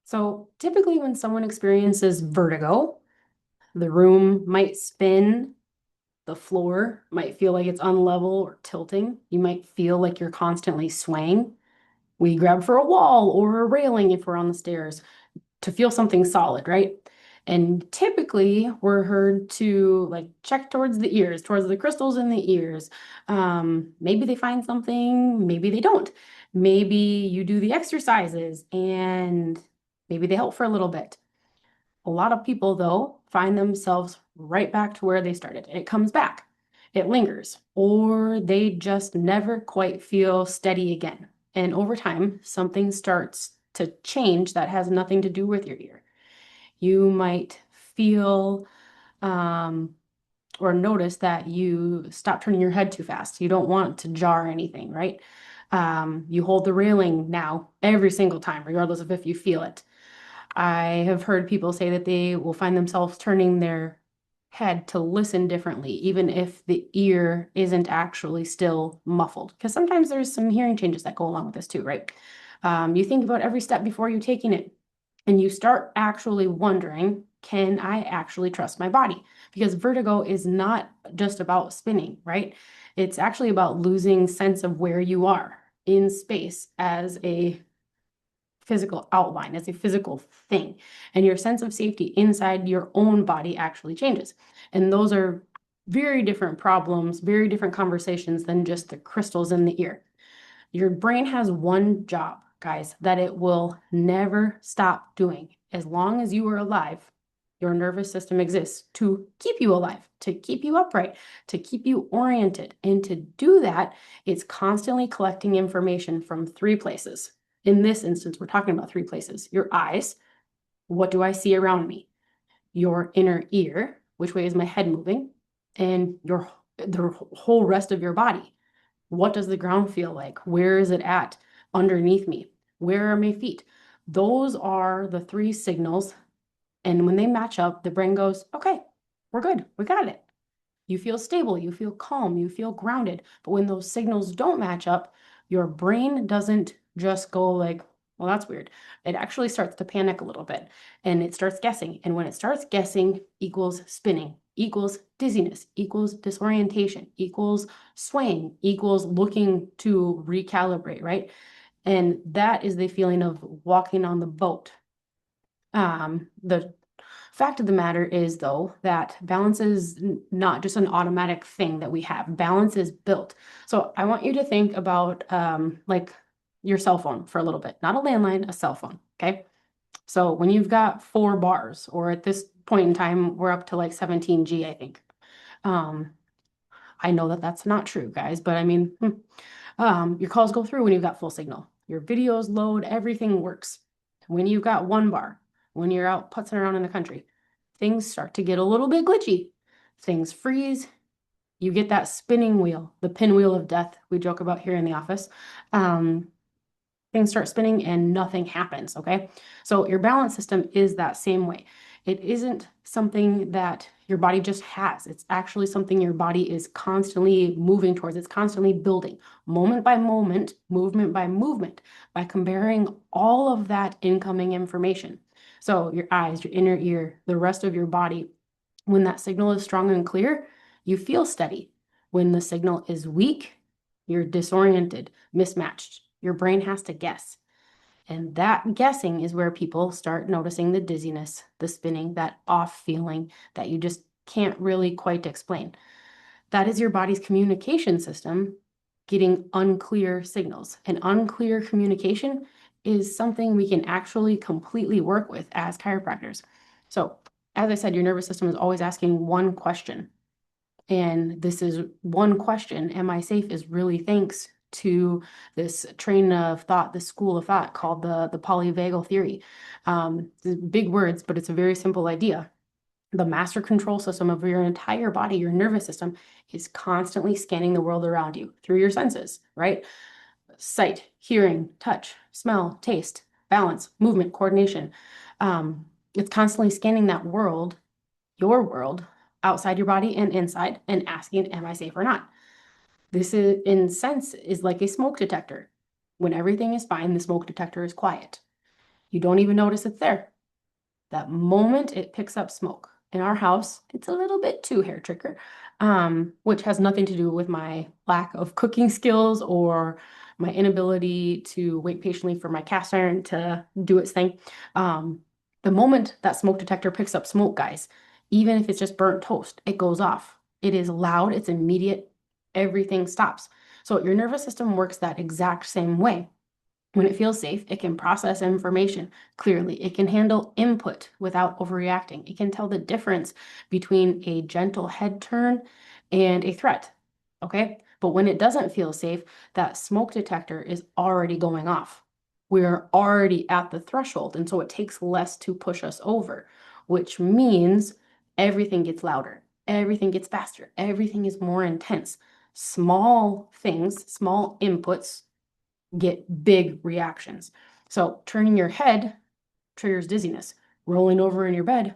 So typically when someone experiences vertigo, the room might spin, the floor might feel like it's unlevel or tilting. You might feel like you're constantly swaying. We grab for a wall or a railing if we're on the stairs to feel something solid, right? And typically we're heard to like check towards the ears, towards the crystals in the ears. Maybe they find something, maybe they don't. Maybe you do the exercises and maybe they help for a little bit. A lot of people, though, find themselves right back to where they started. It comes back, it lingers, or they just never quite feel steady again. And over time, something starts to change that has nothing to do with your ear. You might feel um, or notice that you stop turning your head too fast. You don't want to jar anything, right? You hold the railing now every single time, regardless of if you feel it. I have heard people say that they will find themselves turning their head to listen differently, even if the ear isn't actually still muffled. Because sometimes there's some hearing changes that go along with this too, right? You think about every step before you taking it, and you start actually wondering, can I actually trust my body? Because vertigo is not just about spinning, right? It's actually about losing sense of where you are in space as a physical outline, as a physical thing. And your sense of safety inside your own body actually changes. And those are very different problems, very different conversations than just the crystals in the ear. Your brain has one job, guys, that it will never stop doing. As long as you are alive, your nervous system exists to keep you alive, to keep you upright, to keep you oriented. And to do that, it's constantly collecting information from three places. In this instance, we're talking about three places: your eyes, what do I see around me? Your inner ear, which way is my head moving? And the whole rest of your body. What does the ground feel like? Where is it at underneath me? Where are my feet? Those are the three signals. And when they match up, the brain goes, okay, we're good. We got it. You feel stable, you feel calm, you feel grounded. But when those signals don't match up, your brain doesn't just go like, well, that's weird. It actually starts to panic a little bit and it starts guessing. And when it starts guessing equals spinning, equals dizziness, equals disorientation, equals swaying, equals looking to recalibrate, right? And that is the feeling of walking on the boat. The fact of the matter is, though, that balance is not just an automatic thing that we have. Balance is built. So I want you to think about like your cell phone for a little bit, not a landline, a cell phone. Okay. So when you've got 4 bars, or at this point in time, we're up to like 17G, I think. Um, I know that that's not true, guys, but I mean, your calls go through when you've got full signal. Your videos load, everything works. When you've got 1 bar, when you're out putzing around in the country, things start to get a little bit glitchy. Things freeze. You get that spinning wheel, the pinwheel of death we joke about here in the office. Um, Things start spinning and nothing happens, okay? So your balance system is that same way. It isn't something that your body just has. It's actually something your body is constantly moving towards. It's constantly building, moment by moment, movement by movement, by comparing all of that incoming information. So your eyes, your inner ear, the rest of your body, when that signal is strong and clear, you feel steady. When the signal is weak, you're disoriented, mismatched. Your brain has to guess. And that guessing is where people start noticing the dizziness, the spinning, that off feeling that you just can't really quite explain. That is your body's communication system getting unclear signals. And unclear communication is something we can actually completely work with as chiropractors. So, as I said, your nervous system is always asking one question. And this is one question: am I safe? Is really thanks to this train of thought, this school of thought called the polyvagal theory. Big words, but it's a very simple idea. The master control system of your entire body, your nervous system, is constantly scanning the world around you through your senses, right? Sight, hearing, touch, smell, taste, balance, movement, coordination. It's constantly scanning that world, your world, outside your body and inside, and asking, am I safe or not? This is, in sense, is like a smoke detector. When everything is fine, the smoke detector is quiet. You don't even notice it's there. That moment it picks up smoke. In our house, it's a little bit too hair trigger, which has nothing to do with my lack of cooking skills or my inability to wait patiently for my cast iron to do its thing. The moment that smoke detector picks up smoke, guys, even if it's just burnt toast, it goes off. It is loud, it's immediate, everything stops. So your nervous system works that exact same way. When it feels safe, it can process information clearly. It can handle input without overreacting. It can tell the difference between a gentle head turn and a threat. Okay? But when it doesn't feel safe, that smoke detector is already going off. We're already at the threshold. And so it takes less to push us over, which means everything gets louder, everything gets faster, everything is more intense. Small things, small inputs get big reactions. So turning your head triggers dizziness. Rolling over in your bed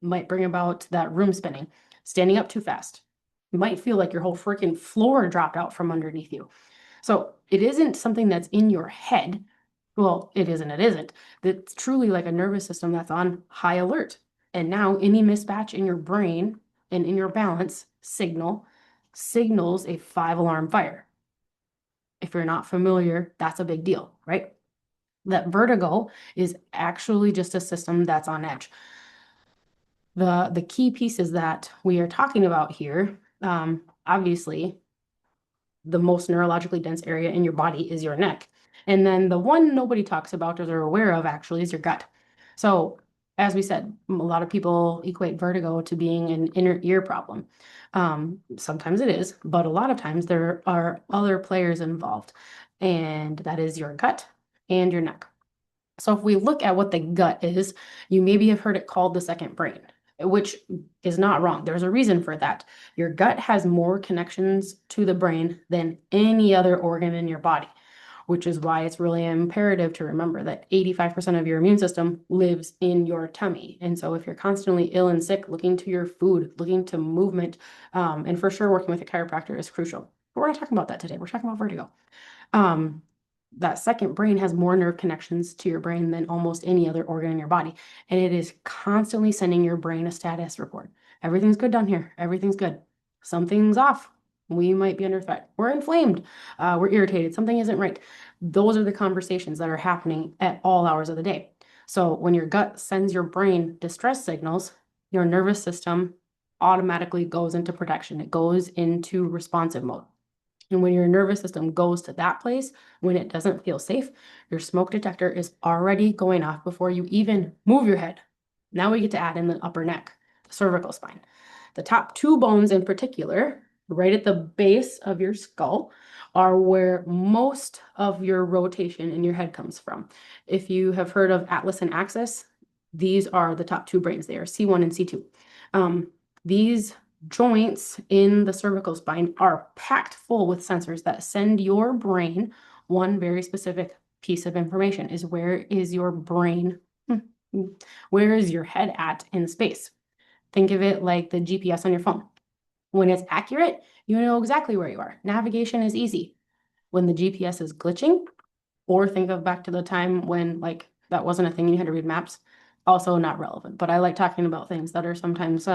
might bring about that room spinning. Standing up too fast. You might feel like your whole freaking floor dropped out from underneath you. So it isn't something that's in your head. Well, it isn't, it isn't. It's truly like a nervous system that's on high alert. And now any mismatch in your brain and in your balance signals a 5 alarm fire. If you're not familiar, that's a big deal, right? That vertigo is actually just a system that's on edge. The key pieces that we are talking about here, obviously, the most neurologically dense area in your body is your neck. And then the one nobody talks about or they're aware of actually is your gut. So, as we said, a lot of people equate vertigo to being an inner ear problem. Sometimes it is, but a lot of times there are other players involved, and that is your gut and your neck. So if we look at what the gut is, you maybe have heard it called the second brain, which is not wrong. There's a reason for that. Your gut has more connections to the brain than any other organ in your body, which is why it's really imperative to remember that 85% of your immune system lives in your tummy. And so if you're constantly ill and sick, looking to your food, looking to movement, and for sure working with a chiropractor is crucial. But we're not talking about that today. We're talking about vertigo. Um, that second brain has more nerve connections to your brain than almost any other organ in your body. And it is constantly sending your brain a status report. Everything's good down here. Everything's good. Something's off. We might be under threat. We're inflamed. We're irritated. Something isn't right. Those are the conversations that are happening at all hours of the day. So when your gut sends your brain distress signals, your nervous system automatically goes into protection. It goes into responsive mode. And when your nervous system goes to that place, when it doesn't feel safe, your smoke detector is already going off before you even move your head. Now we get to add in the upper neck, the cervical spine. The top two bones in particular, right at the base of your skull, are where most of your rotation in your head comes from. If you have heard of atlas and axis, these are the top two brains. They are C1 and C2. These joints in the cervical spine are packed full with sensors that send your brain one very specific piece of information is where is your brain, where is your head at in space? Think of it like the GPS on your phone. When it's accurate, you know exactly where you are. Navigation is easy. When the GPS is glitching, or think of back to the time when like that wasn't a thing and you had to read maps, also not relevant. But I like talking about things that are sometimes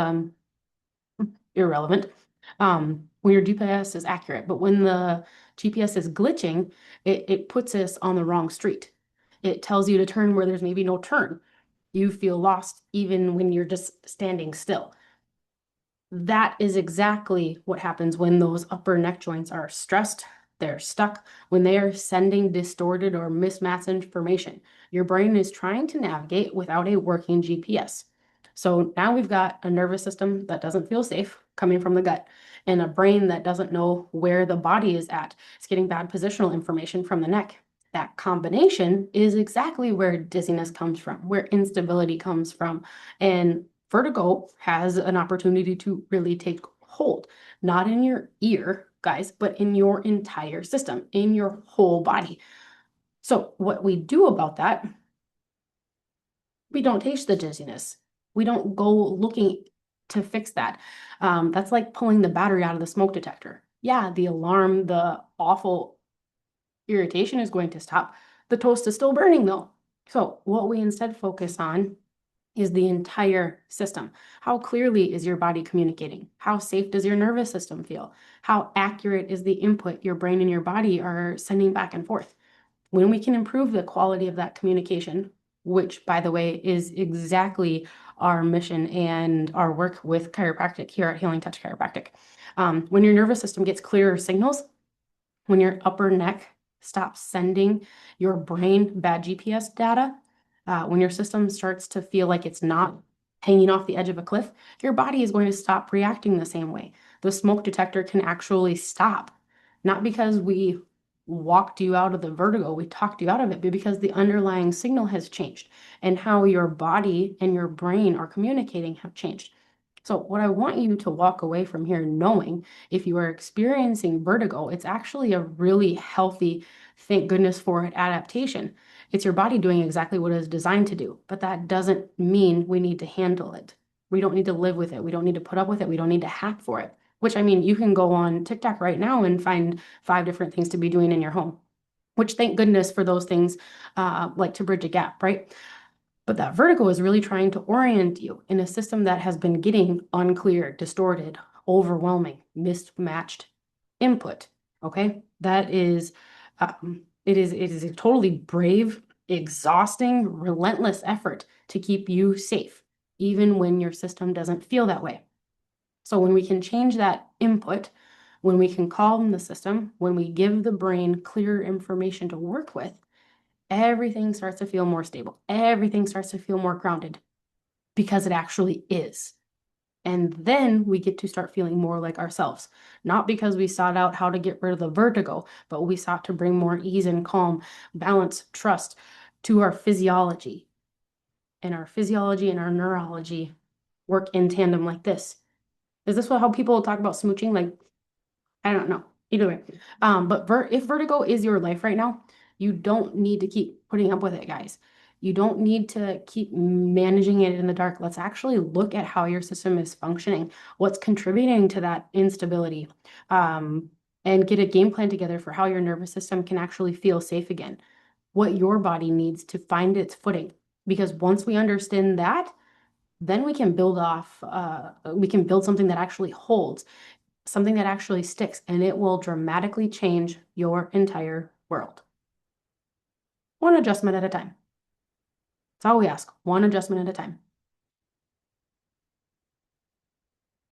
irrelevant. When your GPS is accurate, but when the GPS is glitching, it puts us on the wrong street. It tells you to turn where there's maybe no turn. You feel lost even when you're just standing still. That is exactly what happens when those upper neck joints are stressed, they're stuck, when they are sending distorted or mismatched information. Your brain is trying to navigate without a working GPS. So now we've got a nervous system that doesn't feel safe coming from the gut and a brain that doesn't know where the body is at. It's getting bad positional information from the neck. That combination is exactly where dizziness comes from, where instability comes from. And vertigo has an opportunity to really take hold, not in your ear, guys, but in your entire system, in your whole body. So what we do about that, we don't taste the dizziness. We don't go looking to fix that. That's like pulling the battery out of the smoke detector. Yeah, the alarm, the awful irritation is going to stop. The toast is still burning though. So what we instead focus on is the entire system. How clearly is your body communicating? How safe does your nervous system feel? How accurate is the input your brain and your body are sending back and forth? When we can improve the quality of that communication, which, by the way, is exactly our mission and our work with chiropractic here at Healing Touch Chiropractic. When your nervous system gets clearer signals, when your upper neck stops sending your brain bad GPS data, when your system starts to feel like it's not hanging off the edge of a cliff, your body is going to stop reacting the same way. The smoke detector can actually stop, not because we walked you out of the vertigo, we talked you out of it, but because the underlying signal has changed and how your body and your brain are communicating have changed. So, what I want you to walk away from here knowing, if you are experiencing vertigo, it's actually a really healthy, thank goodness for it, adaptation. It's your body doing exactly what it is designed to do, but that doesn't mean we need to handle it. We don't need to live with it. We don't need to put up with it. We don't need to hack for it. Which, I mean, you can go on TikTok right now and find 5 different things to be doing in your home, which thank goodness for those things, like to bridge a gap, right? But that vertigo is really trying to orient you in a system that has been getting unclear, distorted, overwhelming, mismatched input. Okay, that is, it is a totally brave, exhausting, relentless effort to keep you safe, even when your system doesn't feel that way. So when we can change that input, when we can calm the system, when we give the brain clear information to work with, everything starts to feel more stable. Everything starts to feel more grounded because it actually is. And then we get to start feeling more like ourselves, not because we sought out how to get rid of the vertigo, but we sought to bring more ease and calm, balance, trust to our physiology. And our physiology and our neurology work in tandem like this. Is this how people talk about smooching? Like, I don't know. Either way. But if vertigo is your life right now, you don't need to keep putting up with it, guys. You don't need to keep managing it in the dark. Let's actually look at how your system is functioning, what's contributing to that instability, and get a game plan together for how your nervous system can actually feel safe again, what your body needs to find its footing. Because once we understand that, then we can build something that actually holds, something that actually sticks, and it will dramatically change your entire world. One adjustment at a time. That's all we ask, one adjustment at a time.